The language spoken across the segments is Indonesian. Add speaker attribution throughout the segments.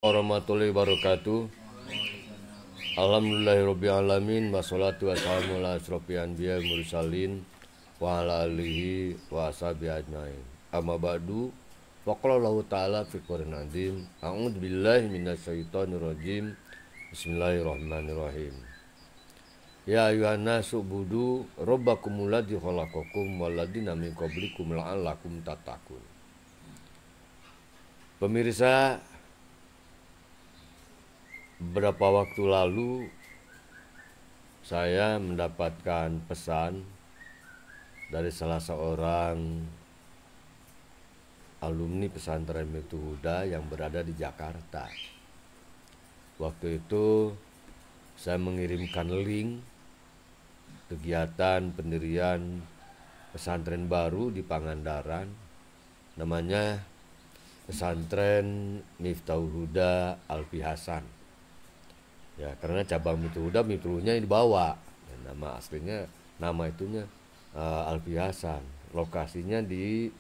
Speaker 1: Warahmatullahi wabarakatuh. Alhamdulillahirrabbilalamin. Wassalatu wassalamu ala asrofil anbiya mursalin wa ala alihi wa ashabihi ajmain. Amma ba'du. Faqala Allah ta'ala fi Qur'an azim. A'udzu billahi minasyaitonir rajim. Bismillahirrahmanirrahim. Ya ayuhan nasu budu rabbakumul ladzi khalaqakum walladzina min qablikum la'allakum tattaqun. Pemirsa, beberapa waktu lalu saya mendapatkan pesan dari salah seorang alumni pesantren Miftuh Huda yang berada di Jakarta. Waktu itu saya mengirimkan link kegiatan pendirian pesantren baru di Pangandaran, namanya Pesantren Miftuh Huda Alfi Hasan. Ya, karena cabang Miftuh Huda, Miftuhnya dibawa. Ya, nama aslinya, nama itunya Alfi Hasan. Lokasinya di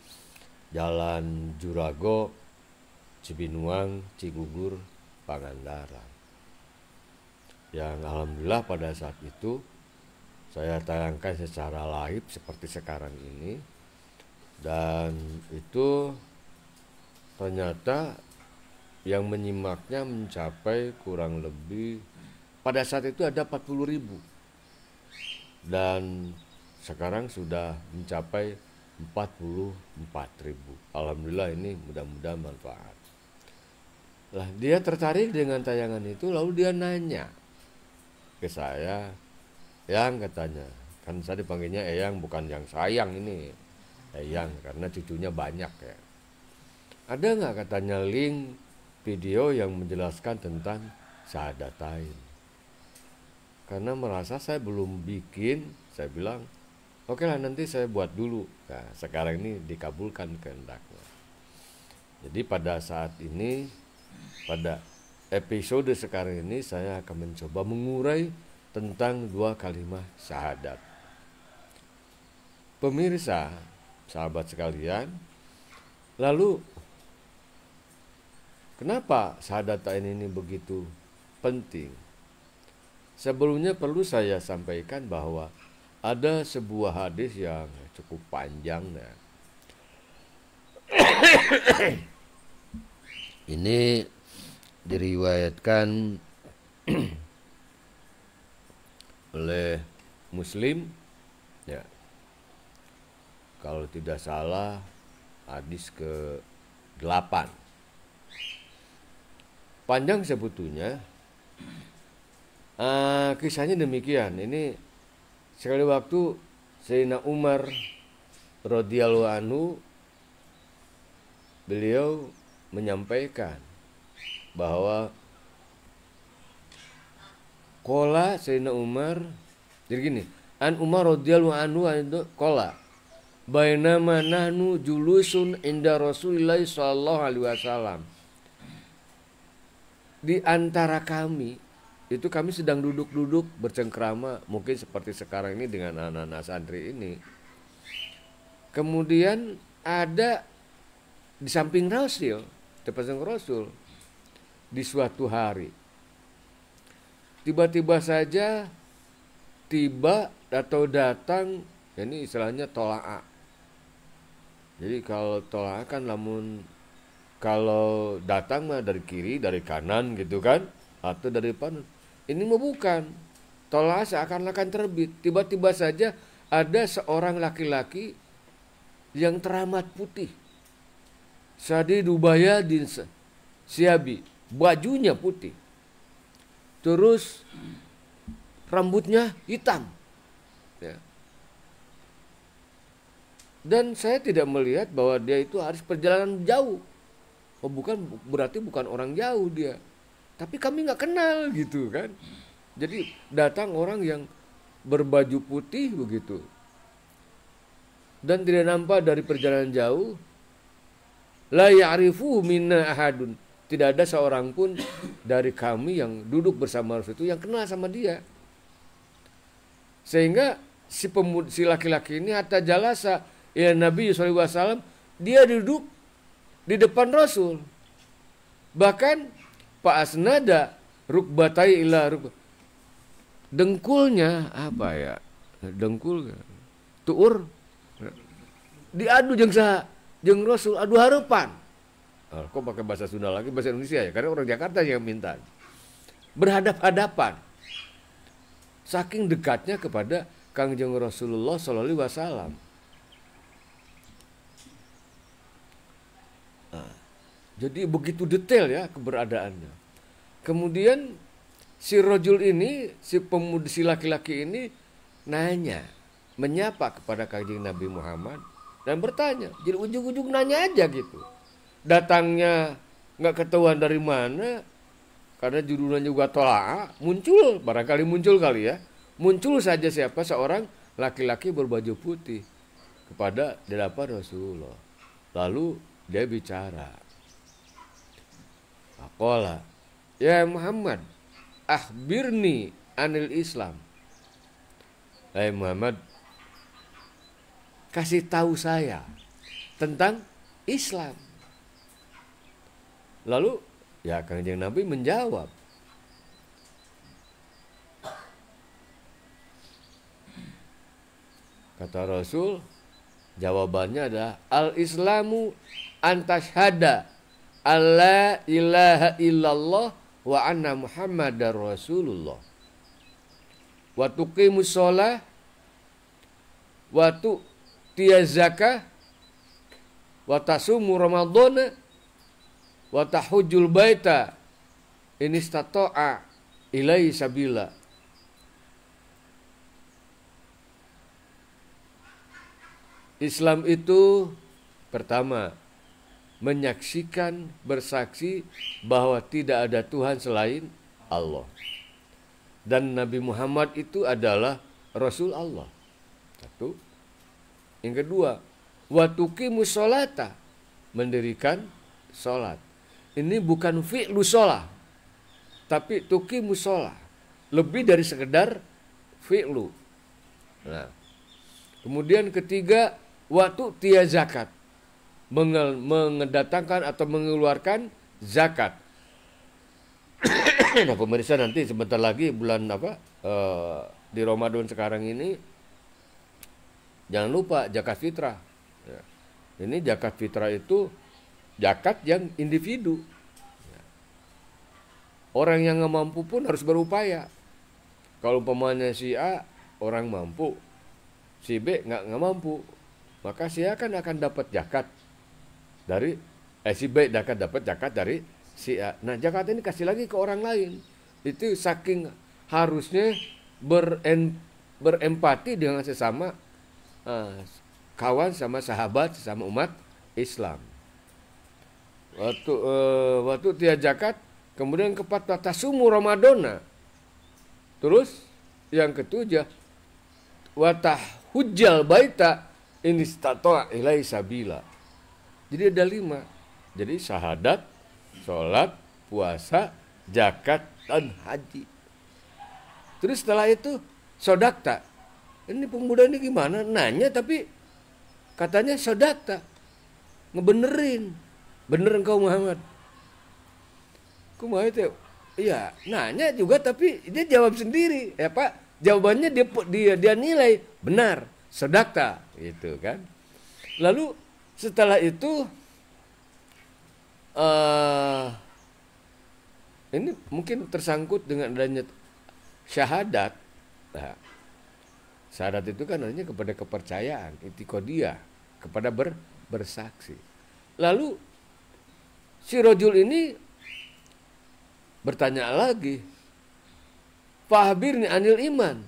Speaker 1: Jalan Jurago, Cibinuang, Cigugur, Pangandaran. Yang alhamdulillah pada saat itu saya tayangkan secara live seperti sekarang ini. Dan itu ternyata yang menyimaknya mencapai kurang lebih, pada saat itu ada 40.000 dan sekarang sudah mencapai 44.000. Alhamdulillah, ini mudah-mudahan manfaat. Lah, dia tertarik dengan tayangan itu, lalu dia nanya ke saya, "Yang," katanya, kan saya dipanggilnya Eyang, bukan yang sayang ini, Eyang, karena cucunya banyak ya. "Ada nggak," katanya, "link video yang menjelaskan tentang Syahadatain?" Karena merasa saya belum bikin, saya bilang, "Oke lah, nanti saya buat dulu." Nah, sekarang ini dikabulkan kehendaknya. Jadi pada saat ini, pada episode sekarang ini, saya akan mencoba mengurai tentang 2 kalimat syahadat. Pemirsa, sahabat sekalian, lalu kenapa Syahadatain ini begitu penting? Sebelumnya perlu saya sampaikan bahwa ada sebuah hadis yang cukup panjang. Nah, ini diriwayatkan oleh Muslim, ya, kalau tidak salah hadis ke-8. Panjang sebetulnya. Kisahnya demikian. Ini sekali waktu Sayyidina Umar radhiyallahu anhu, beliau menyampaikan bahwa qala Sayyidina Umar, jadi gini, an Umar radhiyallahu anhu qala bainama nahnu julusun inda Rasulillah sallallahu alaihi wasallam. Di antara kami itu, kami sedang duduk-duduk bercengkrama, mungkin seperti sekarang ini dengan anak-anak santri ini. Kemudian ada di samping Rasul, terpasang Rasul, di suatu hari tiba-tiba saja tiba atau datang, ini istilahnya tolaa. Jadi kalau tolaa kan lamun kalau datang mah dari kiri, dari kanan gitu kan, atau dari depan. Ini mah bukan. Tolaa seakan-akan terbit. Tiba-tiba saja ada seorang laki-laki yang teramat putih. Sadidu bayadin siabi, bajunya putih. Terus rambutnya hitam. Ya. Dan saya tidak melihat bahwa dia itu harus perjalanan jauh. Oh, bukan, berarti bukan orang jauh dia. Tapi kami nggak kenal gitu kan. Jadi datang orang yang berbaju putih begitu. Dan tidak nampak dari perjalanan jauh. La ya'rifu minna ahadun. Tidak ada seorang pun dari kami yang duduk bersama Rasul itu yang kenal sama dia. Sehingga si laki-laki ini hatta jalasa ya Nabi SAW, dia duduk di depan Rasul. Bahkan Fa asnada rukbatai ila dengkulnya apa ya? Dengkul tuur diadu jeung Rasul adu harapan. Kok pakai bahasa Sunda lagi, bahasa Indonesia ya? Karena orang Jakarta yang minta. Berhadap-hadapan. Saking dekatnya kepada Kangjeng Rasulullah sallallahu alaihi wasallam. Jadi begitu detail ya keberadaannya. Kemudian si rajul ini, si pemuda, si laki-laki ini nanya, menyapa kepada Kanjeng Nabi Muhammad dan bertanya. Jadi ujung-ujung nanya aja gitu. Datangnya nggak ketahuan dari mana, karena judulnya juga tolaa, muncul, barangkali muncul kali ya. Muncul saja siapa seorang laki-laki berbaju putih kepada hadapan Rasulullah. Lalu dia bicara. Aqala, ya Muhammad, akhbirni anil Islam. Hai Muhammad, kasih tahu saya tentang Islam. Lalu ya Kanjeng Nabi menjawab. Kata Rasul, jawabannya adalah al-Islamu antashhada alla ilaha illallah wa anna Muhammadar Rasulullah. Wa tuqimus shalah wa tu'tiyaz zakah wa tasumu ramadhana wa tahujjul baita in istata'a ilaihi sabila. Islam itu pertama menyaksikan, bersaksi bahwa tidak ada Tuhan selain Allah. Dan Nabi Muhammad itu adalah Rasul Allah. Satu. Yang kedua, wa tuqimus sholata, mendirikan sholat. Ini bukan fi'lu sholah, tapi tuqimus sholah. Lebih dari sekedar fi'lu. Nah, kemudian ketiga, waktu tiya zakat, mengedatangkan atau mengeluarkan zakat. Nah pemirsa, nanti sebentar lagi bulan di Ramadan sekarang ini, jangan lupa zakat fitrah. Ya. Ini zakat fitrah itu zakat yang individu. Ya. Orang yang nggak mampu pun harus berupaya. Kalau umpamanya si A orang mampu, si B nggak mampu, maka si A kan akan dapat zakat dari si B akan dapat zakat dari si A. Nah zakat ini kasih lagi ke orang lain. Itu saking harusnya berempati dengan sesama kawan, sama sahabat, sesama umat Islam. Waktu tiap zakat, kemudian kepada tasumu Ramadana. Terus yang ketujuh, watah hujjal baita in istata'a ilaihi sabila. Jadi ada 5. Jadi syahadat, sholat, puasa, zakat, dan haji. Terus setelah itu sodakta. Ini pemuda ini gimana? Nanya tapi katanya sodakta. Ngebenerin. Bener engkau Muhammad. Kumaha itu? Iya, nanya juga tapi dia jawab sendiri. Ya Pak, jawabannya dia nilai benar, sodakta, gitu kan. Lalu setelah itu ini mungkin tersangkut dengan adanya syahadat. Nah, syahadat itu kan artinya kepada kepercayaan, itiqodiyah, kepada bersaksi. Lalu si rajul ini bertanya lagi, fahbirni anil iman.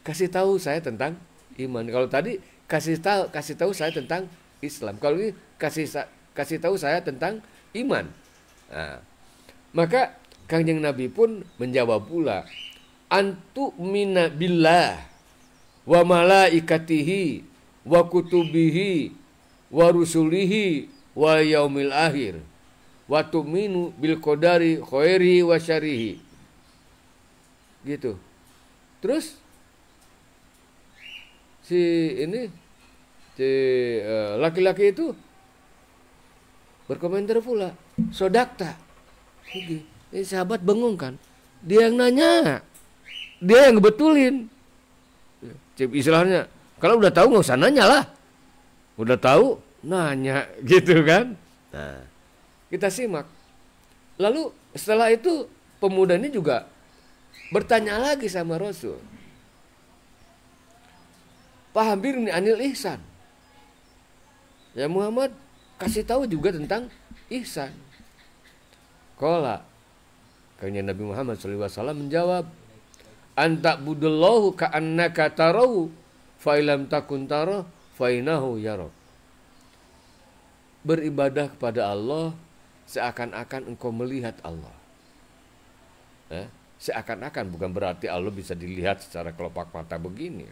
Speaker 1: Kasih tahu saya tentang iman. Kalau tadi kasih tahu saya tentang Islam. Kalau ini kasih tahu saya tentang iman. Nah, maka Kanjeng Nabi pun menjawab pula, antu mina billah wa malaikatihi wa kutubihi wa rusulihi wa yaumil akhir wa tu'minu bil qadari khairihi wa syarrihi. Gitu. Terus si laki-laki itu berkomentar pula, sodakta. Ini sahabat bengong kan. Dia yang nanya, dia yang ngebetulin. Istilahnya, kalau udah tahu nggak usah nanya lah. Udah tahu, nanya gitu kan. Nah, kita simak. Lalu setelah itu pemuda ini juga bertanya lagi sama Rasul. Pahabirni anil ihsan. Ya Muhammad, kasih tahu juga tentang ihsan. Qala, kayaknya Nabi Muhammad SAW menjawab, anta budallahu ka'annaka tarahu fa ilam takun tarah fa innahu yarak. Beribadah kepada Allah seakan-akan engkau melihat Allah. Seakan-akan, bukan berarti Allah bisa dilihat secara kelopak mata begini.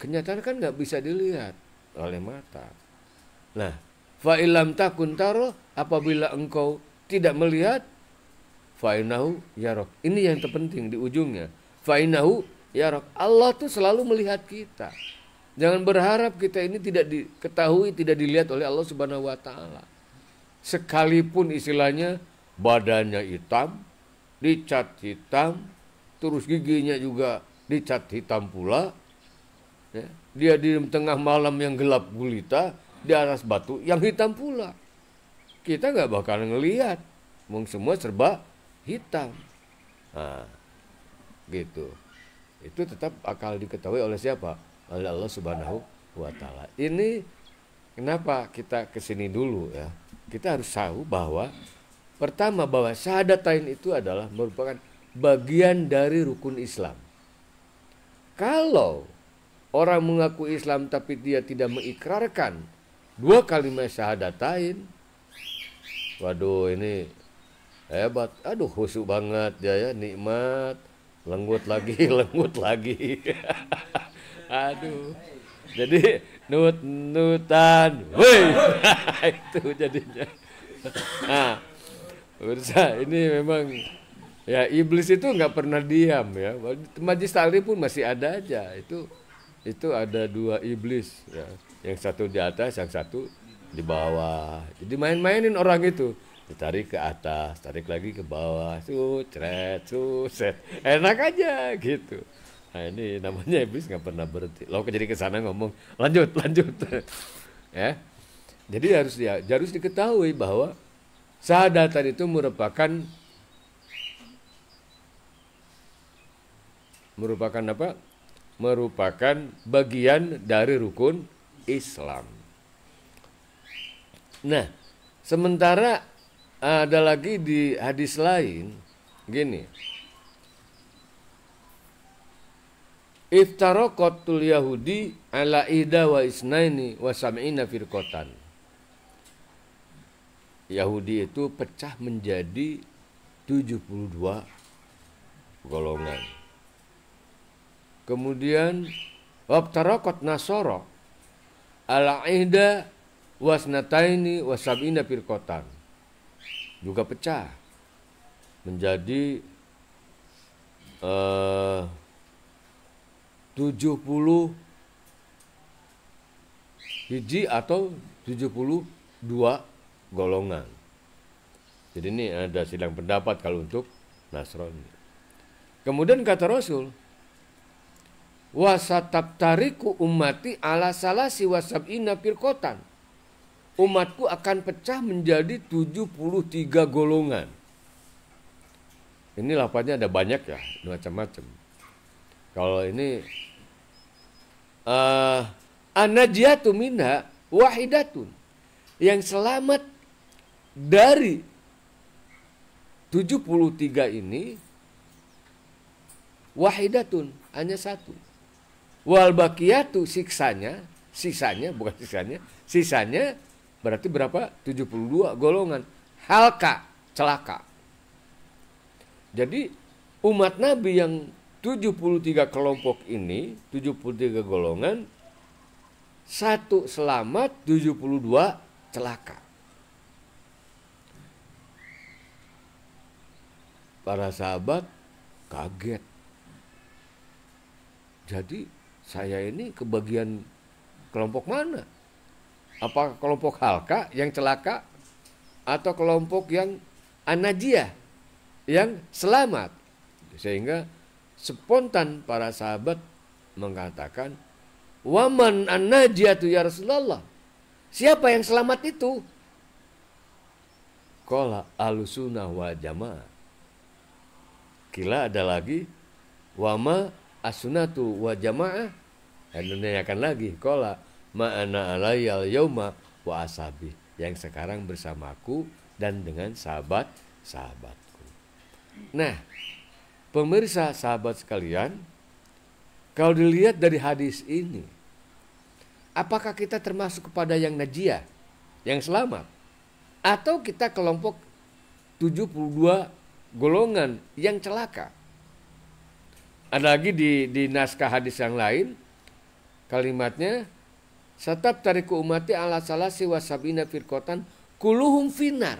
Speaker 1: Kenyataan kan nggak bisa dilihat oleh mata. Nah, fa ilam takun tarah, apabila engkau tidak melihat, fa'inahu yarok. Ini yang terpenting di ujungnya. Fa'inahu yarok. Allah tuh selalu melihat kita. Jangan berharap kita ini tidak diketahui, tidak dilihat oleh Allah Subhanahu wa taala. Sekalipun istilahnya badannya hitam, dicat hitam, terus giginya juga dicat hitam pula. Ya. Dia di tengah malam yang gelap gulita, di atas batu yang hitam pula. Kita nggak bakal ngelihat, semua serba hitam. Nah, gitu. Itu tetap akal diketahui oleh siapa? Oleh Allah Subhanahu wa taala. Ini kenapa kita kesini dulu ya? Kita harus tahu bahwa pertama bahwa syahadatain itu adalah merupakan bagian dari rukun Islam. Kalau orang mengaku Islam tapi dia tidak mengikrarkan dua kalimat syahadatain, waduh ini hebat, aduh khusyuk banget dia ya, nikmat, lenggut lagi, lenggut lagi. Aduh, jadi nut-nutan, woi, itu jadinya. Nah, pemirsa, ini memang ya iblis itu nggak pernah diam ya. Majlis taklim pun masih ada aja. Itu ada dua iblis ya, yang satu di atas, yang satu di bawah. Jadi main-mainin orang itu, ditarik ke atas, tarik lagi ke bawah, sucret, enak aja gitu. Nah ini namanya iblis nggak pernah berhenti. Lo jadi kesana ngomong lanjut, ya. Jadi harus diketahui bahwa syahadatan itu merupakan apa? Merupakan bagian dari rukun Islam. Nah, sementara ada lagi di hadis lain gini. Iftaraqatul Yahudi ala ida wa isnaini wa sam'ina firqatan. Yahudi itu pecah menjadi 72 golongan. Kemudian wabtaraqat Nasara ala ida wa isnataini wa sam'ina firqatan. Juga pecah menjadi 70 hiji atau 72 golongan. Jadi ini ada sidang pendapat kalau untuk Nasrani. Kemudian kata Rasul, wasatabtariku ummati ala salasi wasab'ina firqatan. Umatku akan pecah menjadi 73 golongan. Ini lafaznya ada banyak ya, macam-macam. Kalau ini an-najiyatu minha wahidatun. Yang selamat dari 73 ini wahidatun, hanya satu. Wal baqiyatu sisanya berarti berapa? 72 golongan. Halka, celaka. Jadi umat Nabi yang 73 kelompok ini, 73 golongan, satu selamat, 72 celaka. Para sahabat kaget. Jadi saya ini kebagian kelompok mana? Apa kelompok halka yang celaka? atau kelompok yang an-najiyah, yang selamat. Sehingga spontan para sahabat mengatakan, waman an-najiyatu ya Rasulullah, siapa yang selamat itu? Qala ahlussunnah wal jamaah. Kila ada lagi, wama as-sunnatu wal jamaah. Dan menanyakan lagi, qala ma ana alayyal yauma wa ashabi, yang sekarang bersamaku dan dengan sahabat-sahabatku. Nah, pemirsa sahabat sekalian, kalau dilihat dari hadis ini, apakah kita termasuk kepada yang najiyah, yang selamat? Atau kita kelompok 72 golongan yang celaka? Ada lagi di naskah hadis yang lain, kalimatnya, satab tariku umati ala salasi wasabina firqatan kuluhum finar.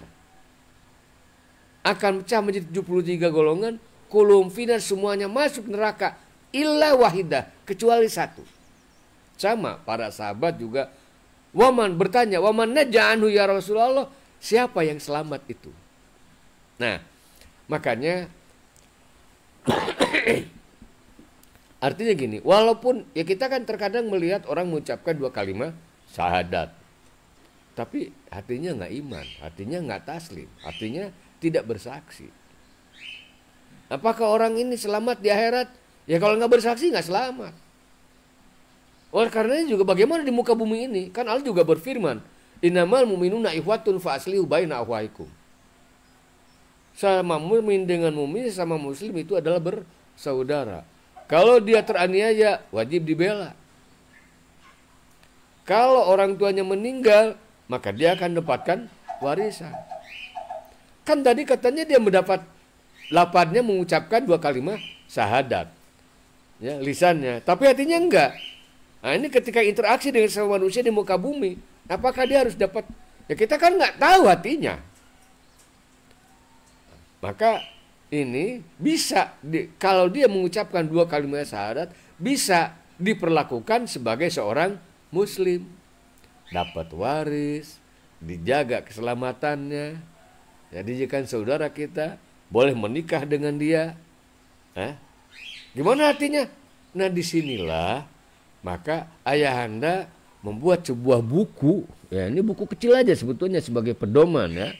Speaker 1: Akan pecah menjadi 73 golongan, kuluhum finar, semuanya masuk neraka, illa wahidah, kecuali satu. Sama para sahabat juga, waman bertanya, waman naja'anhu ya Rasulullah, siapa yang selamat itu? Nah, makanya artinya gini, walaupun ya kita kan terkadang melihat orang mengucapkan 2 kalimat syahadat, tapi hatinya nggak iman, hatinya nggak taslim, hatinya tidak bersaksi. Apakah orang ini selamat di akhirat? Ya kalau nggak bersaksi nggak selamat. Oleh karenanya juga bagaimana di muka bumi ini? Kan Allah juga berfirman, innamal mu'minuna ikhwatun fa aslihu baina akhwaikum. Sama mukmin dengan mukmin, sama muslim itu adalah bersaudara. Kalau dia teraniaya, wajib dibela. Kalau orang tuanya meninggal, maka dia akan dapatkan warisan. Kan tadi katanya dia mendapat lapatnya mengucapkan 2 kalimat syahadat, ya, lisannya, tapi hatinya enggak. Nah, ini ketika interaksi dengan sama manusia di muka bumi, apakah dia harus dapat? Ya kita kan nggak tahu hatinya. Maka ini bisa kalau dia mengucapkan 2 kalimat syahadat, bisa diperlakukan sebagai seorang muslim, dapat waris, dijaga keselamatannya. Jadi jika saudara kita, boleh menikah dengan dia. Gimana hatinya? Nah, disinilah maka ayahanda membuat sebuah buku. Ya, ini buku kecil aja sebetulnya sebagai pedoman, ya.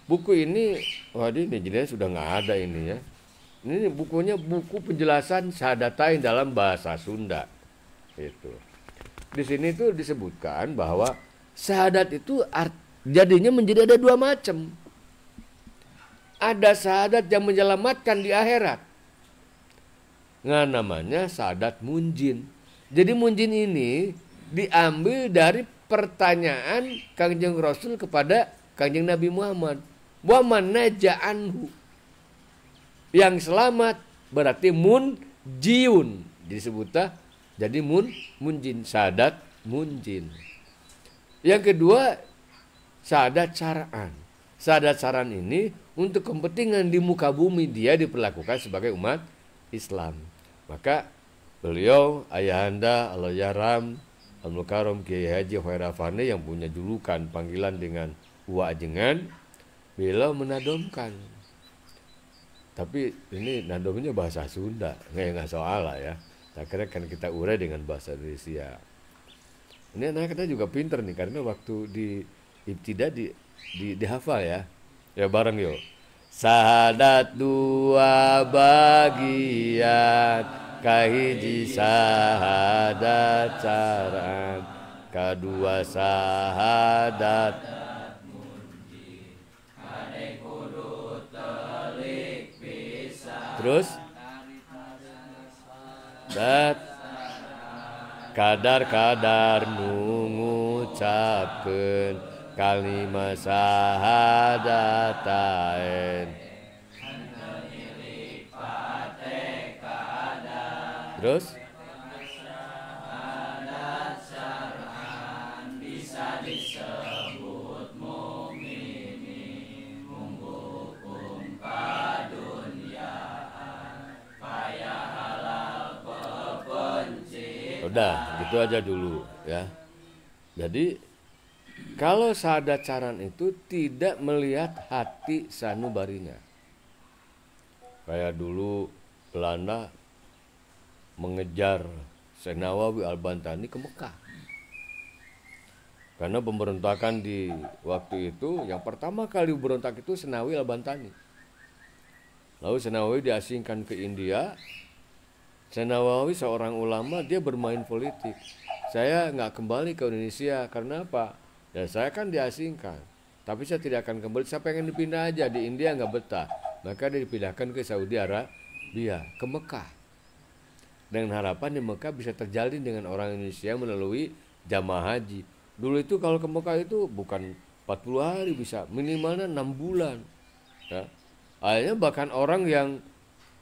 Speaker 1: Buku ini, waduh, ini jelas sudah nggak ada ini, ya. Ini bukunya buku penjelasan syahadatain dalam bahasa Sunda. Itu. Di sini tuh disebutkan bahwa syahadat itu jadinya menjadi ada 2 macam. Ada syahadat yang menyelamatkan di akhirat. Nah, namanya syahadat munjin. Jadi munjin ini diambil dari pertanyaan Kangjeng Rasul kepada Kangjeng Nabi Muhammad. Wa man naja'anhu. Yang selamat berarti munjiun. Disebutlah jadi munjin, syahadat munjin. Yang kedua, syahadat syar'an. Syahadat syar'an ini untuk kepentingan di muka bumi dia diperlakukan sebagai umat Islam. Maka beliau ayahanda Allahyarham Al-Mukarram Kiai Haji Khairafani yang punya julukan panggilan dengan Uwa Ajengan, beliau menadomkan. Tapi ini nadomnya bahasa Sunda, nggak soal lah, ya. Akhirnya kan kita urai dengan bahasa Indonesia. Ini anak kita juga pinter nih, karena waktu di ibtidah dihafal, ya. Ya bareng yuk. Syahadat 2 bagian, kahiji syahadat syar'an, kedua syahadat. Terus kadar ngucapkeun kalimat syahadatain. Terus udah gitu aja dulu, ya. Jadi Kalau Sahadat Saran itu tidak melihat hati sanubarinya. Kayak dulu Belanda mengejar Syekh Nawawi Al-Bantani ke Mekah. Karena pemberontakan di waktu itu, yang pertama kali berontak itu Syekh Nawawi Al-Bantani. Lalu Syekh Nawawi diasingkan ke India. Syekh Nawawi seorang ulama, dia bermain politik. Saya nggak kembali ke Indonesia, karena apa? Ya saya kan diasingkan, tapi saya tidak akan kembali. Saya pengen dipindah aja, di India nggak betah. Maka dia dipindahkan ke Saudi Arabia, ke Mekah. Dengan harapan di Mekah bisa terjalin dengan orang Indonesia melalui jamaah haji. Dulu itu kalau ke Mekah itu bukan 40 hari, bisa minimalnya 6 bulan. Ya. Akhirnya bahkan orang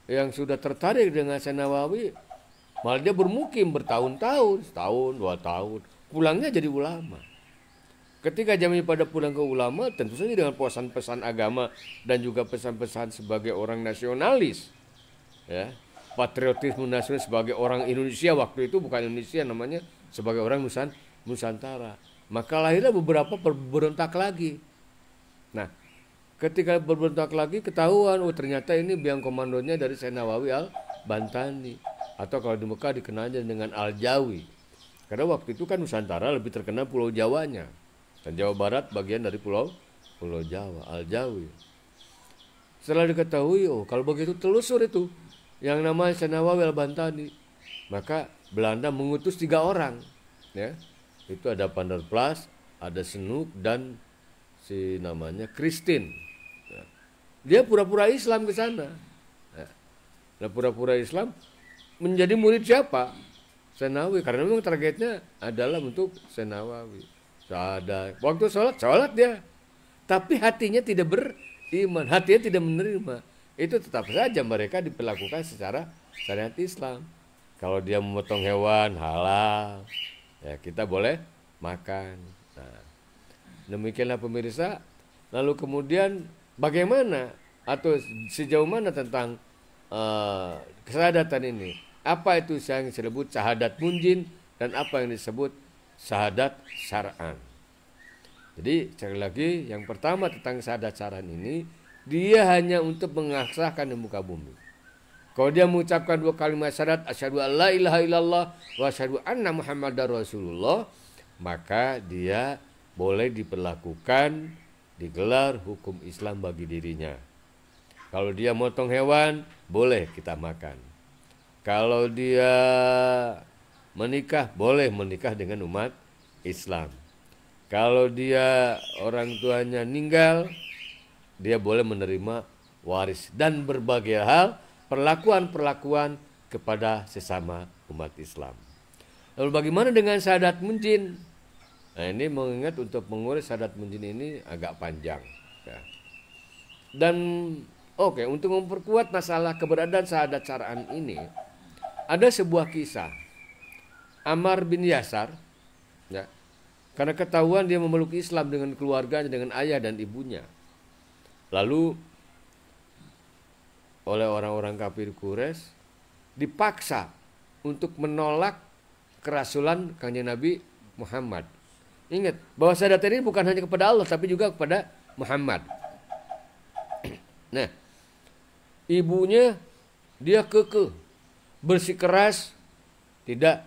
Speaker 1: yang sudah tertarik dengan Syekh Nawawi, malah dia bermukim bertahun-tahun, setahun, 2 tahun, pulangnya jadi ulama. Ketika Jami pada pulang ke ulama, tentu saja dengan pesan-pesan agama dan juga pesan-pesan sebagai orang nasionalis, ya, patriotisme nasional sebagai orang Indonesia waktu itu, bukan Indonesia namanya, sebagai orang Nusantara. Maka lahirlah beberapa berontak lagi. Nah, ketika berbentak lagi ketahuan, oh ternyata ini biang komandonya dari Syekh Nawawi Al-Bantani, atau kalau di Mekah dikenalnya dengan Al-Jawi. Karena waktu itu kan Nusantara lebih terkenal Pulau Jawanya, dan Jawa Barat bagian dari Pulau Jawa, Al-Jawi. Setelah diketahui, oh kalau begitu telusur itu yang namanya Syekh Nawawi Al-Bantani, maka Belanda mengutus 3 orang, ya. Itu ada Van der Plas, ada Snoek, dan si namanya Christine. Dia pura-pura Islam ke sana. Nah, pura-pura Islam menjadi murid siapa? Syekh Nawawi, karena memang targetnya adalah untuk Syekh Nawawi. Waktu sholat dia, tapi hatinya tidak beriman, hatinya tidak menerima. Itu tetap saja mereka diperlakukan secara syariat Islam. Kalau dia memotong hewan halal, ya kita boleh makan. Nah, demikianlah pemirsa. Lalu kemudian bagaimana atau sejauh mana tentang kesyahadatan ini? Apa itu yang disebut syahadat munjin dan apa yang disebut syahadat syar'an? Jadi sekali lagi, yang pertama tentang syahadat syar'an ini, dia hanya untuk mengesahkan di muka bumi. Kalau dia mengucapkan 2 kalimat syahadat, asyhadu an la ilaha illallah wa asyhadu anna muhammadar rasulullah, maka dia boleh diperlakukan, digelar hukum Islam bagi dirinya. Kalau dia motong hewan, boleh kita makan. Kalau dia menikah, boleh menikah dengan umat Islam. Kalau dia orang tuanya meninggal, dia boleh menerima waris dan berbagai hal, perlakuan-perlakuan kepada sesama umat Islam. Lalu bagaimana dengan syahadat munjin? Nah, ini mengingat untuk mengurus syahadat munjin ini agak panjang, ya. Dan oke, untuk memperkuat masalah keberadaan syahadat syar'an ini, ada sebuah kisah. Ammar bin Yasar, ya, karena ketahuan dia memeluk Islam dengan keluarganya, dengan ayah dan ibunya. Lalu oleh orang-orang kafir Quraisy dipaksa untuk menolak kerasulan Kanjeng Nabi Muhammad. Ingat bahwa syahadat ini bukan hanya kepada Allah tapi juga kepada Muhammad. Nah, ibunya dia kekeh, bersikeras, tidak,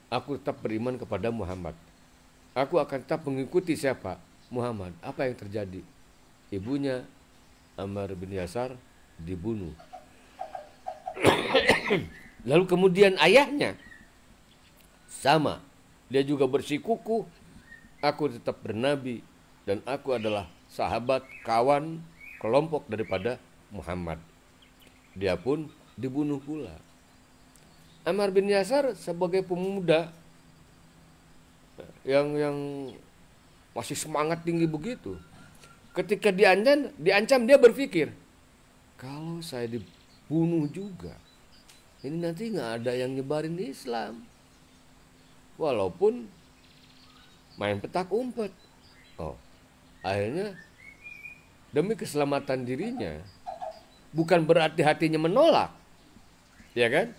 Speaker 1: aku tetap beriman kepada Muhammad. Aku akan tetap mengikuti siapa? Muhammad. Apa yang terjadi? Ibunya Ammar bin Yasar dibunuh. Lalu kemudian ayahnya sama, dia juga bersikukuh, aku tetap bernabi dan aku adalah sahabat, kawan, kelompok daripada Muhammad. Dia pun dibunuh pula. Ammar bin Yasar sebagai pemuda yang masih semangat tinggi begitu, ketika diancam dia berpikir, kalau saya dibunuh juga, ini nanti nggak ada yang nyebarin Islam, walaupun main petak umpet. Oh, akhirnya demi keselamatan dirinya, bukan berarti hatinya menolak, ya kan?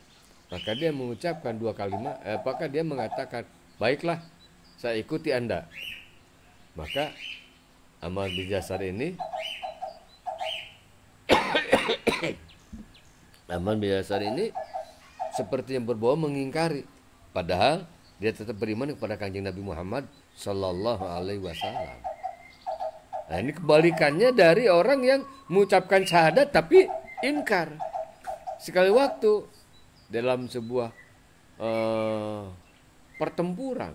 Speaker 1: Maka dia mengucapkan 2 kalimat, apakah dia mengatakan, baiklah, saya ikuti Anda. Maka amal bidasar ini amal bidasar ini seperti yang berbau mengingkari, padahal dia tetap beriman kepada Kanjeng Nabi Muhammad Sallallahu Alaihi Wasallam. Nah, ini kebalikannya dari orang yang mengucapkan syahadat tapi inkar. Sekali waktu dalam sebuah pertempuran,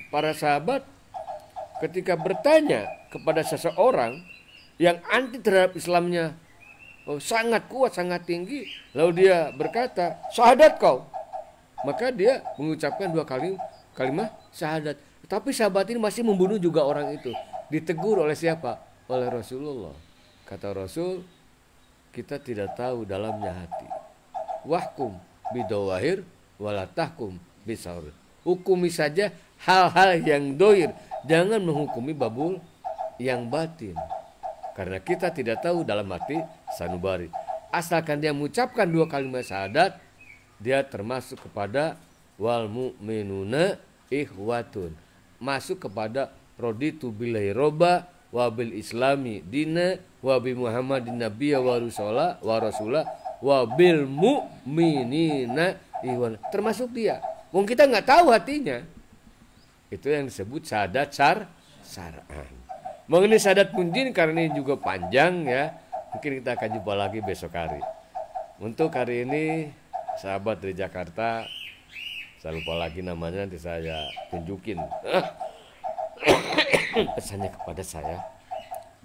Speaker 1: para sahabat ketika bertanya kepada seseorang yang anti terhadap Islamnya sangat kuat, sangat tinggi, lalu dia berkata, syahadat kau. Maka dia mengucapkan dua kalimat syahadat. Tapi sahabat ini masih membunuh juga orang itu. Ditegur oleh siapa? Oleh Rasulullah. Kata Rasul, kita tidak tahu dalamnya hati. Wahkum bidawahir walatahkum bisawr. Hukumi saja hal-hal yang dohir, jangan menghukumi babul yang batin. Karena kita tidak tahu dalam hati sanubari. Asalkan dia mengucapkan dua kalimat syahadat, dia termasuk kepada wal mu'minuna ikhwatun, masuk kepada raditu billahi robba wa bil islami dina wa bi muhammadin nabiyya wa rasula wa bil mu'minina ikhwan, termasuk dia. Wong kita nggak tahu hatinya. Itu yang disebut syahadat syar'an. Mengenai syahadat punjin karena ini juga panjang ya. Mungkin kita akan jumpa lagi besok hari. Untuk hari ini sahabat dari Jakarta, saya lupa lagi namanya, nanti saya tunjukin pesannya kepada saya.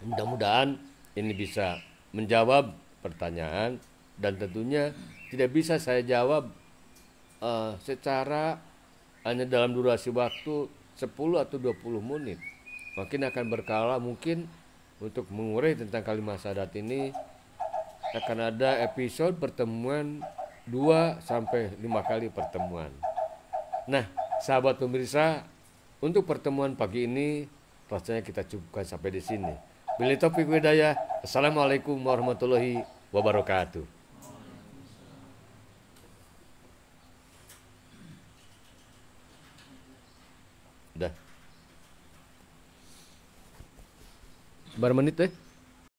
Speaker 1: Mudah-mudahan ini bisa menjawab pertanyaan, dan tentunya tidak bisa saya jawab secara hanya dalam durasi waktu 10 atau 20 menit. Makin akan berkala, mungkin untuk mengurai tentang kalimat syahadat ini akan ada episode pertemuan 2 sampai 5 kali pertemuan. Nah, sahabat pemirsa, untuk pertemuan pagi ini rasanya kita cukupkan sampai di sini. Billahi taufiq wal hidayah. Assalamualaikum warahmatullahi wabarakatuh. Udah. Berapa menit